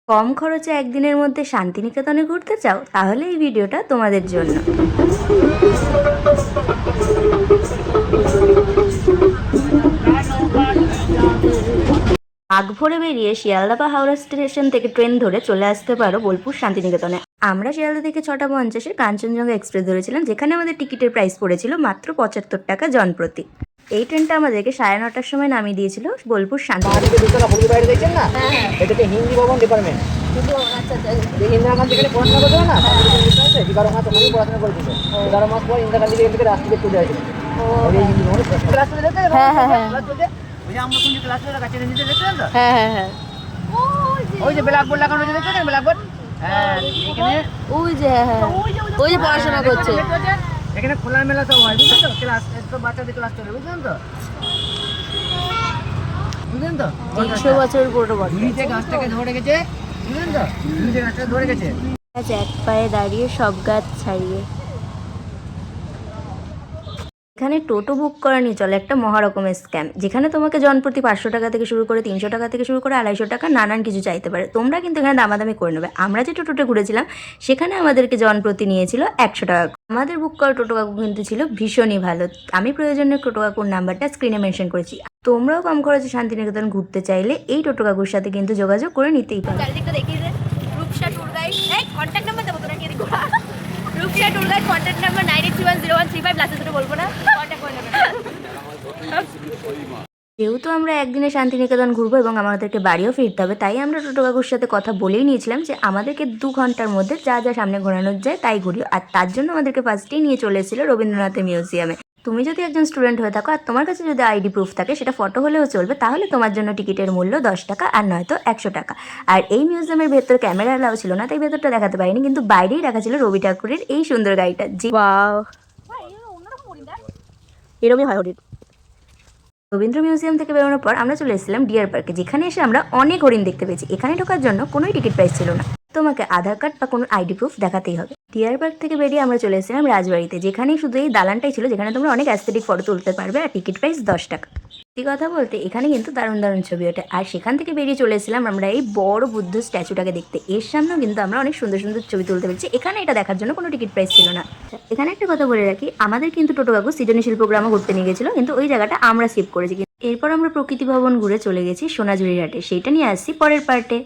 কম খরচে একদিনের মধ্যে শান্তিনিকেতনে ঘুরতে চাও, তাহলে এই ভিডিওটা তোমাদের জন্য। আগ ভরে বেরিয়ে শিয়ালদা বা হাওড়া স্টেশন থেকে ট্রেন ধরে চলে আসতে পারো বোলপুর শান্তিনিকেতনে। আমরা শিয়ালদা থেকে 6:50-এ কাঞ্চনজঙ্ঘা এক্সপ্রেস ধরেছিলাম, যেখানে আমাদের টিকিটের প্রাইস পড়েছিল মাত্র 75 টাকা জনপ্রতি। এই ট্রেনটা আমাদেরকে 9:30টার সময় নামিয়ে দিয়েছিল বোলপুর শান্তিনিকেতন। হিন্দি ভবন ডিপার্টমেন্ট ইন্দিরা গান্ধী থেকে পড়াশোনা করছিল না, 11 মাস ওখানেই পড়াশোনা করেছিল। 11 মাস পর ইন্দিরা গান্ধী থেকে রাষ্ট্রপতি চলে আসছিল। ক্লাস চলে যেতে আমরা কোন ক্লাসে কাছে নিতে দেখছেন তো? ওই যে ব্ল্যাকবোর্ড লাগানো আছে, দেখছেন ব্ল্যাকবোর্ড? হ্যাঁ, এখানে ওই যে পড়াশোনা করছে। এখানে খোলা মেলা সব হয়, বুঝলেন তো? ক্লাস সব বাচ্চাদের ক্লাস চলে, বুঝলেন তো? বুঝলেন তো? 300 বছর পুরো বড় ঝুড়িতে গাছটাকে ধরে গেছে, বুঝলেন তো? ঝুড়িতে গাছটাকে ধরে গেছে। এক পায়ে দাঁড়িয়ে সব গাছ ছাড়িয়ে। এখানে টোটো বুক করা নিয়ে চলে একটা মহারকমের স্ক্যাম, যেখানে তোমাকে জনপ্রতি 500 টাকা থেকে শুরু করে 300 টাকা থেকে শুরু করে 250 টাকা নানান কিছু চাইতে পারে। তোমরা কিন্তু এখানে দামাদামি করে নেবে। আমরা যে টোটোতে ঘুরেছিলাম সেখানে আমাদেরকে জনপ্রতি নিয়েছিল 100 টাকা। আমাদের বুক করা টোটো কাকু কিন্তু ছিল ভীষণই ভালো। আমি প্রয়োজনীয় টোটো কাকুর নাম্বারটা স্ক্রিনে মেনশন করেছি। তোমরাও কম খরচে শান্তিনিকেতন ঘুরতে চাইলে এই টোটো কাকুর সাথে কিন্তু যোগাযোগ করে নিতেই পারো। চারিদিকটা দেখিয়ে দে। Rupsa tour guide, contact number দেবো তো নাকি? Rupsa tour guide contact number 98310135 লাস্টে দুটো বলবো না, কন্ট্যাক্ট করে নেবেন। যেহেতু আমরা একদিনে শান্তিনিকেতন ঘুরবো এবং আমাদেরকে বাড়িও ফিরতে হবে, তাই আমরা টোটো কাকুর সাথে কথা বলেই নিয়েছিলাম যে আমাদেরকে 2 ঘন্টার মধ্যে যা যা সামনে ঘোরানো যায় তাই ঘুরিও। আর তার জন্য আমাদেরকে ফার্স্টেই নিয়ে চলে এসেছিল রবীন্দ্রনাথের মিউজিয়ামে। তুমি যদি একজন স্টুডেন্ট হয়ে থাকো আর তোমার কাছে যদি আইডি প্রুফ থাকে, সেটা ফটো হলেও চলবে, তাহলে তোমার জন্য টিকিটের মূল্য 10 টাকা আর নয়তো 100 টাকা। আর এই মিউজিয়ামের ভেতর ক্যামেরা এলাও ছিল না, তাই ভেতরটা দেখাতে পারিনি, কিন্তু বাইরেই রাখা ছিল রবি ঠাকুরের এই সুন্দর গাড়িটা। ওয়াও, এরকমই হয় হরিণ। রবীন্দ্র মিউজিয়াম থেকে বেরোনোর পর আমরা চলে এসেছিলাম ডিয়ার পার্কে, যেখানে এসে আমরা অনেক হরিণ দেখতে পেয়েছি। এখানে ঢোকার জন্য কোনোই টিকিট প্রাইস ছিল না, তোমাকে আধার কার্ড বা কোনো আইডি প্রুফ দেখাতেই হবে। ডিয়ার পার্ক থেকে বেরিয়ে আমরা চলে এসেছিলাম রাজবাড়িতে, যেখানে শুধু এই দালানটাই ছিল, যেখানে তোমরা অনেক অ্যাস্থেটিক ফটো তুলতে পারবে। আর টিকিট প্রাইস 10 টাকা। সত্যি কথা বলতে এখানে কিন্তু দারুণ দারুণ ছবি ওঠে। আর সেখান থেকে বেরিয়ে চলে এসেছিলাম আমরা এই বড় বুদ্ধ স্ট্যাচুটাকে দেখতে। এর সামনেও কিন্তু আমরা অনেক সুন্দর সুন্দর ছবি তুলতে পেরেছি। এখানে এটা দেখার জন্য কোনো টিকিট প্রাইস ছিল না। এখানে একটা কথা বলে রাখি, আমাদের কিন্তু টোটো কাকু সৃজনী শিল্পগ্রামও ঘুরতে নিয়ে গেছিলো, কিন্তু ওই জায়গাটা আমরা স্কিপ করেছি। এরপর আমরা প্রকৃতি ভবন ঘুরে চলে গেছি সোনাঝুরি ঘাটে। সেইটা নিয়ে আসছি পরের পার্টে।